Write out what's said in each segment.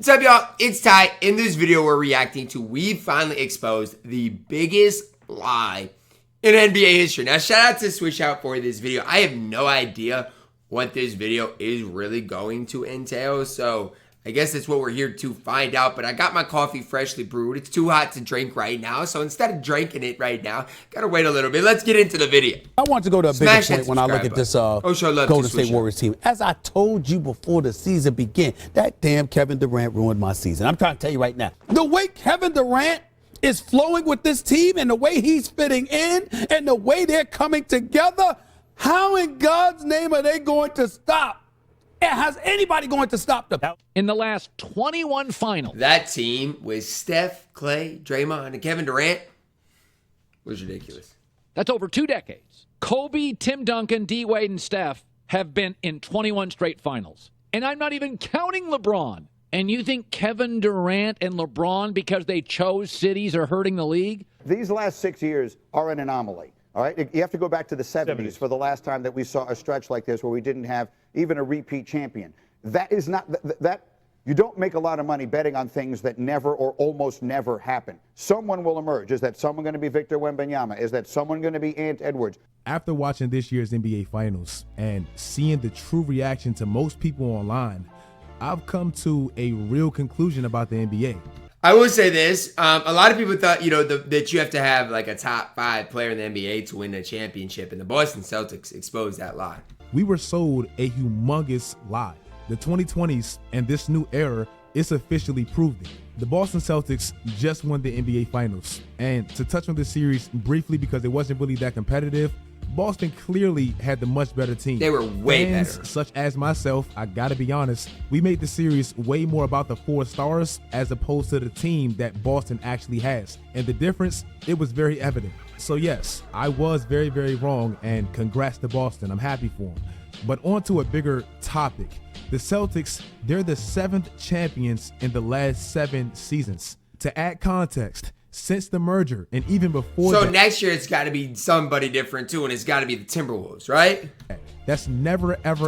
What's up, y'all? It's Ty. In this video, we're reacting to we've finally exposed the biggest lie in NBA history. Now, shout out to Switch Out for this video. I have no idea what this video is really going to entail, so I guess that's what we're here to find out. But I got my coffee freshly brewed. It's too hot to drink right now, so instead of drinking it right now, gotta wait a little bit. Let's get into the video. I want to go to a bigger point when I look at this Golden State Warriors team. As I told you before the season began, that damn Kevin Durant ruined my season. I'm trying to tell you right now. The way Kevin Durant is flowing with this team and the way he's fitting in and the way they're coming together, how in God's name are they going to stop? Has anybody going to stop them? In the last 21 finals, that team with Steph, Clay, Draymond, and Kevin Durant was ridiculous. That's over 2 decades. Kobe, Tim Duncan, D. Wade, and Steph have been in 21 straight finals. And I'm not even counting LeBron. And you think Kevin Durant and LeBron, because they chose cities, are hurting the league? These last 6 years are an anomaly. All right, you have to go back to the 70s for the last time that we saw a stretch like this where we didn't have even a repeat champion. That is not that you don't make a lot of money betting on things that never or almost never happen. Someone will emerge. Is that someone going to be Victor Wembanyama? Is that someone going to be Ant Edwards? After watching this year's NBA Finals and seeing the true reaction to most people online, I've come to a real conclusion about the NBA. I will say this, a lot of people thought, that you have to have like a top 5 player in the NBA to win a championship, and the Boston Celtics exposed that lie. We were sold a humongous lie. The 2020s and this new era is officially proved it. The Boston Celtics just won the NBA Finals. And to touch on this series briefly because it wasn't really that competitive, Boston clearly had the much better team. They were way Fans, better. such as myself, I gotta be honest, we made the series way more about the 4 stars as opposed to the team that Boston actually has. And the difference, it was very evident. So yes, I was very, very wrong, and congrats to Boston. I'm happy for them. But on to a bigger topic. The Celtics, they're the 7th champions in the last 7 seasons. To add context, since the merger and even before so next year it's got to be somebody different too, and it's got to be the Timberwolves, right? That's never ever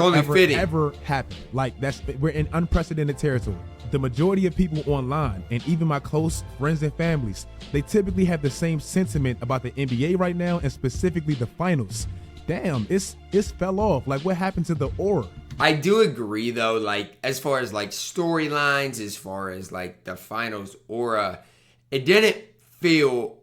happened. Like we're in unprecedented territory. The majority of people online and even my close friends and families, they typically have the same sentiment about the NBA right now, and specifically the finals. Damn, it's fell off. Like, what happened to the aura? I do agree though, like as far as like storylines, as far as like the finals aura, it didn't feel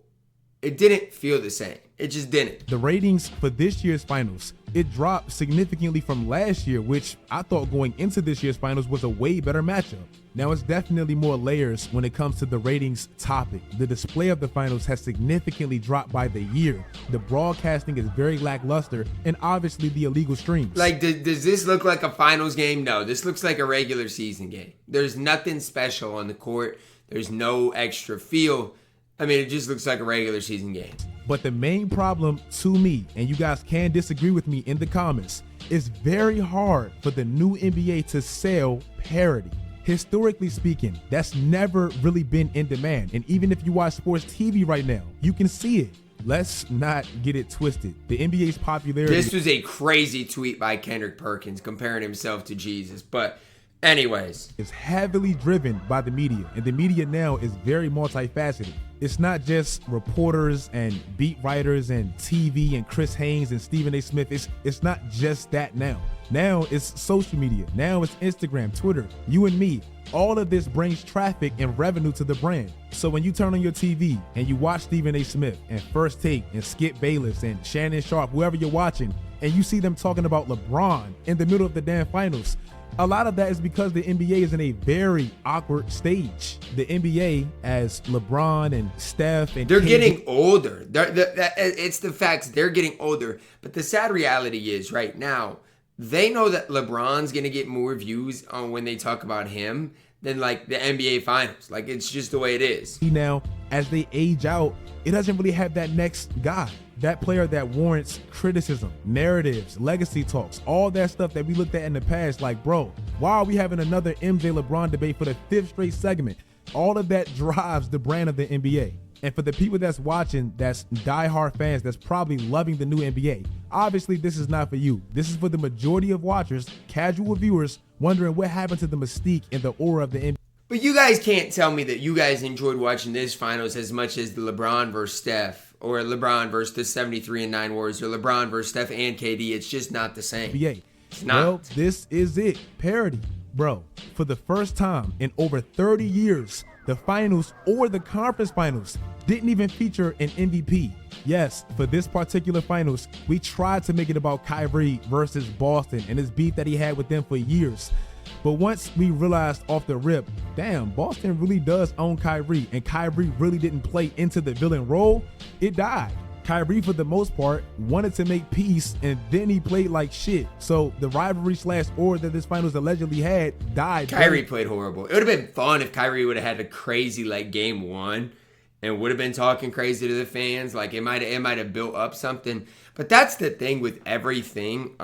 the same. It just didn't. The ratings for this year's finals, it dropped significantly from last year, which I thought going into this year's finals was a way better matchup. Now it's definitely more layers when it comes to the ratings topic. The display of the finals has significantly dropped by the year. The broadcasting is very lackluster, and obviously the illegal streams. Like, does this look like a finals game? No, this looks like a regular season game. There's nothing special on the court. There's no extra feel. I mean, it just looks like a regular season game. But the main problem to me, and you guys can disagree with me in the comments, it's very hard for the new NBA to sell parity. Historically speaking, that's never really been in demand. And even if you watch sports TV right now, you can see it. Let's not get it twisted. The NBA's popularity... This was a crazy tweet by Kendrick Perkins comparing himself to Jesus, but... anyways, is heavily driven by the media, and the media now is very multifaceted. It's not just reporters and beat writers and TV and Chris Haynes and Stephen A. Smith. It's not just that now. Now it's social media. Now it's Instagram, Twitter, you and me. All of this brings traffic and revenue to the brand. So when you turn on your TV and you watch Stephen A. Smith and First Take and Skip Bayless and Shannon Sharp, whoever you're watching, and you see them talking about LeBron in the middle of the damn finals, a lot of that is because the NBA is in a very awkward stage. The NBA, as LeBron and Steph and they're getting older. It's the facts. They're getting older. But the sad reality is right now, they know that LeBron's going to get more views on when they talk about him than like the NBA Finals. Like, it's just the way it is. Now, as they age out, it doesn't really have that next guy. That player that warrants criticism, narratives, legacy talks, all that stuff that we looked at in the past. Like, bro, why are we having another MJ LeBron debate for the 5th straight segment? All of that drives the brand of the NBA. And for the people that's watching, that's diehard fans, that's probably loving the new NBA, obviously this is not for you. This is for the majority of watchers, casual viewers, wondering what happened to the mystique and the aura of the NBA. But you guys can't tell me that you guys enjoyed watching this finals as much as the LeBron versus Steph, or LeBron versus the 73-9 Warriors, or LeBron versus Steph and KD. It's just not the same. NBA. It's not. Well, this is it. Parity. Bro, for the first time in over 30 years, the finals or the conference finals didn't even feature an MVP. Yes, for this particular finals, we tried to make it about Kyrie versus Boston and his beef that he had with them for years. But once we realized off the rip, damn, Boston really does own Kyrie, and Kyrie really didn't play into the villain role, it died. Kyrie, for the most part, wanted to make peace, and then he played like shit. So the rivalry / or that this finals allegedly had died. Kyrie played horrible. It would have been fun if Kyrie would have had a crazy like game one and would have been talking crazy to the fans. Like it might have built up something. But that's the thing with everything.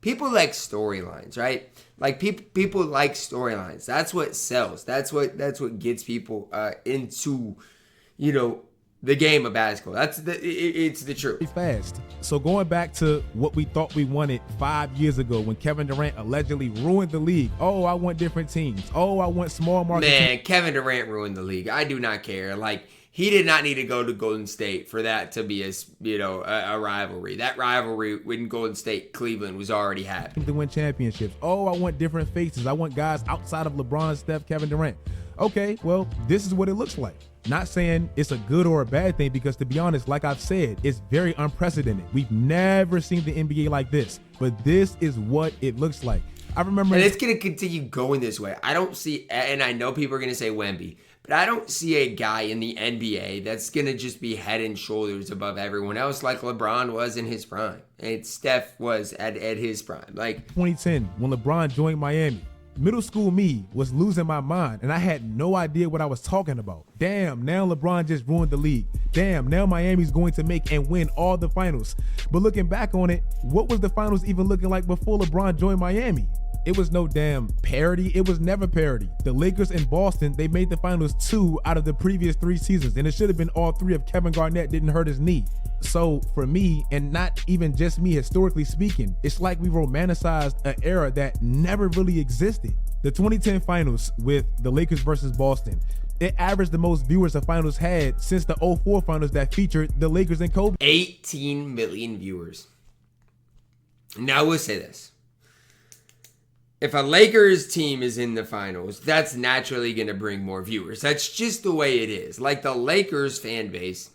People like storylines, right? Like people like storylines. That's what sells. That's what gets people into, you know, the game of basketball. It's the truth. Fast. So going back to what we thought we wanted 5 years ago when Kevin Durant allegedly ruined the league. Oh, I want different teams. Oh, I want small market teams. Kevin Durant ruined the league. I do not care. Like, he did not need to go to Golden State for that to be a rivalry. That rivalry when Golden State Cleveland was already happening. To win championships. Oh, I want different faces. I want guys outside of LeBron, Steph, Kevin Durant. Okay, well, this is what it looks like. Not saying it's a good or a bad thing, because to be honest, like I've said, it's very unprecedented. We've never seen the NBA like this, but this is what it looks like. I remember, and it's going to continue going this way. I don't see, and I know people are going to say Wemby, but I don't see a guy in the NBA that's going to just be head and shoulders above everyone else like LeBron was in his prime and Steph was at his prime. Like 2010, when LeBron joined Miami, middle school me was losing my mind, and I had no idea what I was talking about. Damn, now LeBron just ruined the league. Damn, now Miami's going to make and win all the finals. But looking back on it, what was the finals even looking like before LeBron joined Miami? It was no damn parity. It was never parity. The Lakers and Boston, they made the finals 2 out of the previous 3 seasons, and it should have been all 3 if Kevin Garnett didn't hurt his knee. So for me, and not even just me historically speaking, it's like we romanticized an era that never really existed. The 2010 finals with the Lakers versus Boston, it averaged the most viewers the finals had since the 04 finals that featured the Lakers and Kobe. 18 million viewers. Now I will say this. If a Lakers team is in the finals, that's naturally going to bring more viewers. That's just the way it is. Like the Lakers fan base,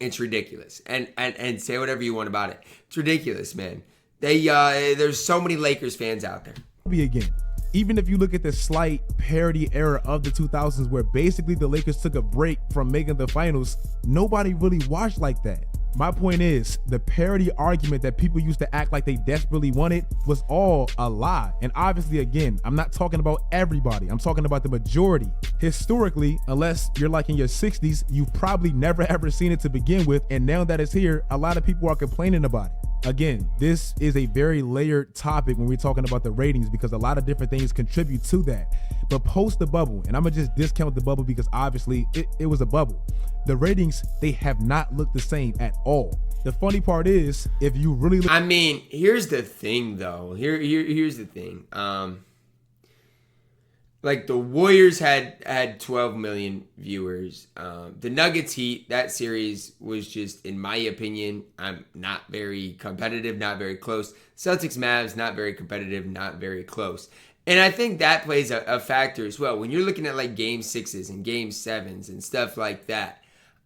it's ridiculous. And say whatever you want about it. It's ridiculous, man. There's so many Lakers fans out there. Again, even if you look at the slight parody era of the 2000s where basically the Lakers took a break from making the finals, nobody really watched like that. My point is, the parody argument that people used to act like they desperately wanted was all a lie. And obviously, again, I'm not talking about everybody. I'm talking about the majority. Historically, unless you're like in your 60s, you've probably never ever seen it to begin with. And now that it's here, a lot of people are complaining about it. Again, this is a very layered topic when we're talking about the ratings, because a lot of different things contribute to that. But post the bubble, and I'm gonna just discount the bubble because obviously it was a bubble. The ratings, they have not looked the same at all. The funny part is, if you really look— I mean, here's the thing though. Here's the thing. Like the Warriors had 12 million viewers. The Nuggets Heat, that series was just, in my opinion, not very competitive, not very close. Celtics Mavs, not very competitive, not very close. And I think that plays a factor as well. When you're looking at like game 6s and game 7s and stuff like that,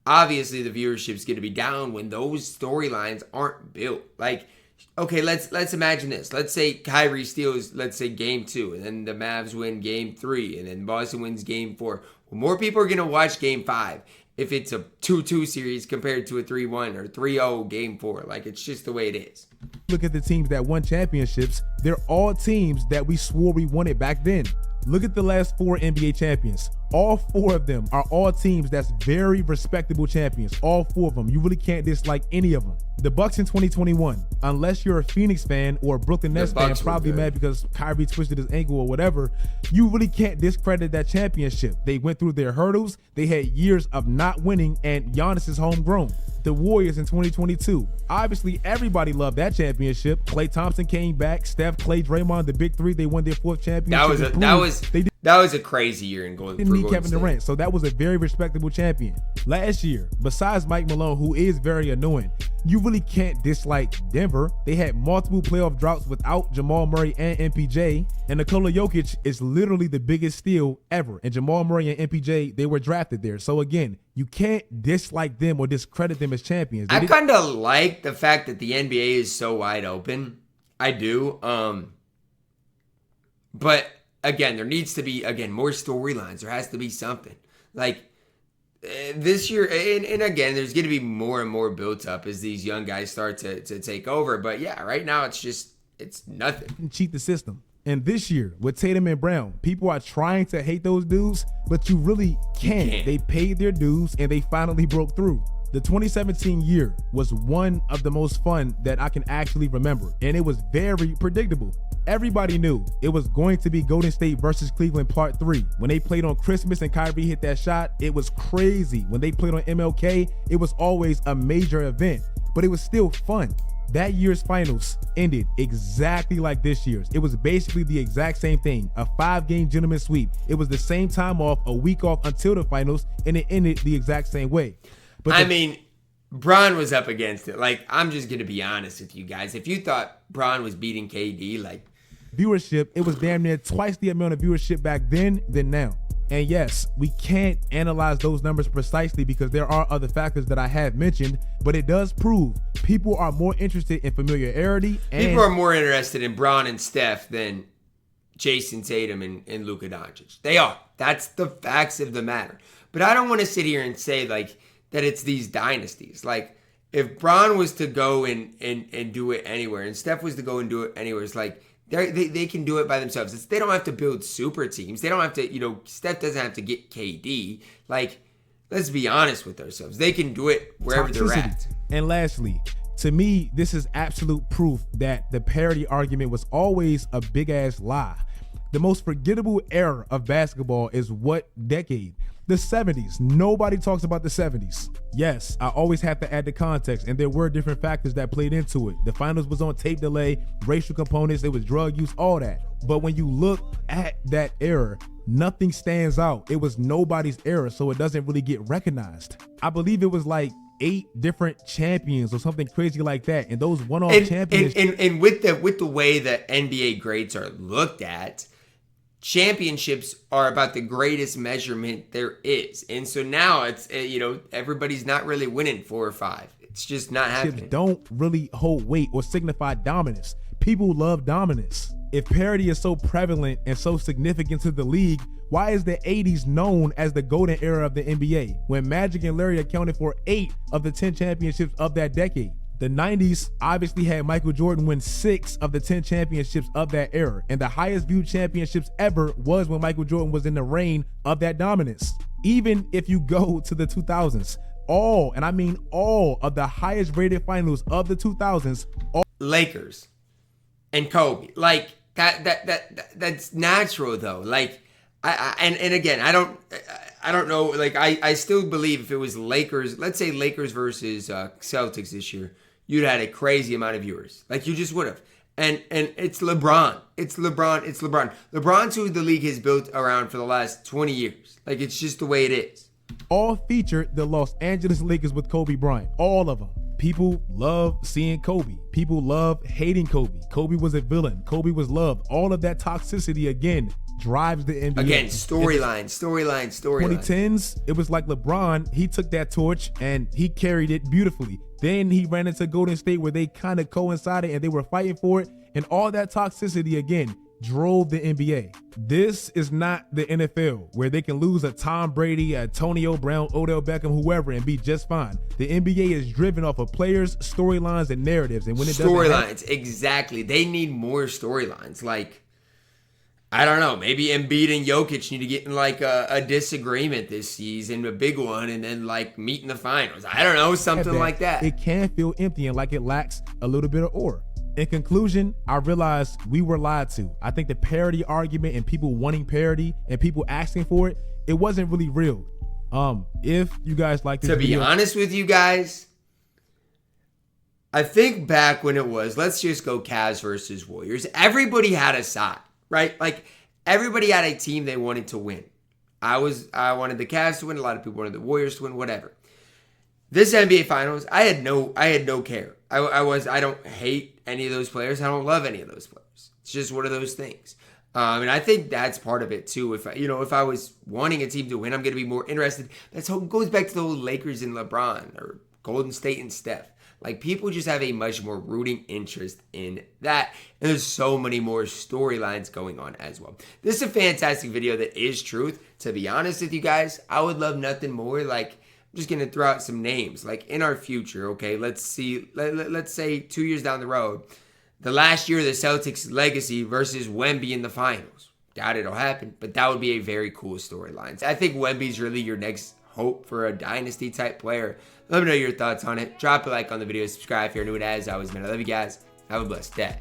obviously the viewership's going to be down when those storylines aren't built. Like, okay, let's imagine this. Let's say Kyrie steals, let's say game 2, and then the Mavs win game 3, and then Boston wins game 4. Well, more people are going to watch game 5 if it's a 2-2 series compared to a 3-1 or 3-0 game 4. Like, it's just the way it is. Look at the teams that won championships. They're all teams that we swore we wanted back then. Look at the last 4 NBA champions. All 4 of them are all teams that's very respectable champions. All 4 of them. You really can't dislike any of them. The Bucks in 2021, unless you're a Phoenix fan or a Brooklyn Nets fan, probably mad because Kyrie twisted his ankle or whatever, you really can't discredit that championship. They went through their hurdles. They had years of not winning, and Giannis is homegrown. The Warriors in 2022. Obviously, everybody loved that championship. Klay Thompson came back. Steph, Klay, Draymond, the big 3. They won their 4th championship. That was a crazy year in Golden State. Didn't need Kevin Durant, so that was a very respectable champion. Last year, besides Mike Malone, who is very annoying, you really can't dislike Denver. They had multiple playoff droughts without Jamal Murray and MPJ, and Nikola Jokic is literally the biggest steal ever. And Jamal Murray and MPJ, they were drafted there. So again, you can't dislike them or discredit them as champions. I kind of like the fact that the NBA is so wide open. I do. But again, there needs to be, more storylines. There has to be something. Like, this year, and again, there's going to be more and more built up as these young guys start to take over. But yeah, right now it's nothing. Cheat the system. And this year, with Tatum and Brown, people are trying to hate those dudes, but you really can't. They paid their dues, and they finally broke through. The 2017 year was one of the most fun that I can actually remember, and it was very predictable. Everybody knew it was going to be Golden State versus Cleveland Part 3. When they played on Christmas and Kyrie hit that shot, it was crazy. When they played on MLK, it was always a major event, but it was still fun. That year's finals ended exactly like this year's. It was basically the exact same thing, a 5-game gentleman sweep. It was the same time off, a week off until the finals, and it ended the exact same way. But Bron was up against it. Like, I'm just going to be honest with you guys. If you thought Bron was beating KD, like, viewership, it was damn near twice the amount of viewership back then than now. And yes, we can't analyze those numbers precisely because there are other factors that I have mentioned, but it does prove people are more interested in familiarity. And people are more interested in Bron and Steph than Jason Tatum and Luka Doncic. They are. That's the facts of the matter. But I don't want to sit here and say, like, that it's these dynasties. Like, if Bron was to go and do it anywhere, and Steph was to go and do it anywhere, it's like, they can do it by themselves. They don't have to build super teams. They don't have to, Steph doesn't have to get KD. Like, let's be honest with ourselves. They can do it wherever they're at. And lastly, to me, this is absolute proof that the parity argument was always a big-ass lie. The most forgettable era of basketball is what decade? The 70s. Nobody talks about the 70s. Yes, I always have to add the context, and there were different factors that played into it. The finals was on tape delay, racial components, there was drug use, all that. But when you look at that era, nothing stands out. It was nobody's era, so it doesn't really get recognized. I believe it was like 8 different champions or something crazy like that, and those one-off champions. And with the way that NBA grades are looked at, championships are about the greatest measurement there is. And so now it's, everybody's not really winning 4 or 5. It's just not happening. Don't really hold weight or signify dominance. People love dominance. If parity is so prevalent and so significant to the league, why is the 80s known as the golden era of the NBA when Magic and Larry accounted for 8 of the 10 championships of that decade? The 90s obviously had Michael Jordan win 6 of the 10 championships of that era, and the highest viewed championships ever was when Michael Jordan was in the reign of that dominance. Even if you go to the 2000s, all, and I mean all, of the highest rated finals of the 2000s, Lakers and Kobe, like that's natural though. Like, and again, I don't know. Like, I still believe if it was Lakers, let's say Lakers versus Celtics this year, you'd had a crazy amount of viewers. Like, you just would have. And it's LeBron. It's LeBron. LeBron's who the league has built around for the last 20 years. Like, it's just the way it is. All featured the Los Angeles Lakers with Kobe Bryant. All of them. People love seeing Kobe. People love hating Kobe. Kobe was a villain. Kobe was loved. All of that toxicity, again, drives the NBA. Again, storyline. 2010s, it was like LeBron, he took that torch and he carried it beautifully. Then he ran into Golden State where they kind of coincided and they were fighting for it. And all that toxicity, again, drove the NBA. This is not the NFL where they can lose a Tom Brady, a Antonio Brown, Odell Beckham, whoever, and be just fine. The NBA is driven off of players, storylines, and narratives. And when it storylines, exactly. They need more storylines. Like, I don't know, maybe Embiid and Jokic need to get in like a disagreement this season, a big one, and then like meet in the finals. I don't know, something like that. It can feel empty and like it lacks a little bit of aura. In conclusion, I realized we were lied to. I think the parity argument and people wanting parity and people asking for it, it wasn't really real. If you guys like this video, to be honest with you guys, I think back when it was, let's just go Cavs versus Warriors, everybody had a side. Right? Like, everybody had a team they wanted to win. I wanted the Cavs to win. A lot of people wanted the Warriors to win, whatever. This NBA Finals, I had no care. I don't hate any of those players. I don't love any of those players. It's just one of those things. And I think that's part of it too. If I was wanting a team to win, I'm going to be more interested. That's how it goes back to the old Lakers and LeBron or Golden State and Steph. Like, people just have a much more rooting interest in that. And there's so many more storylines going on as well. This is a fantastic video that is truth. To be honest with you guys, I would love nothing more. Like, I'm just going to throw out some names. Like, in our future, okay, let's say 2 years down the road, the last year of the Celtics legacy versus Wemby in the finals. Doubt it'll happen, but that would be a very cool storyline. I think Wemby's really your next hope for a dynasty type player. Let me know your thoughts on it. Drop a like on the video, subscribe if you're new, and as always, man, I love you guys. Have a blessed day.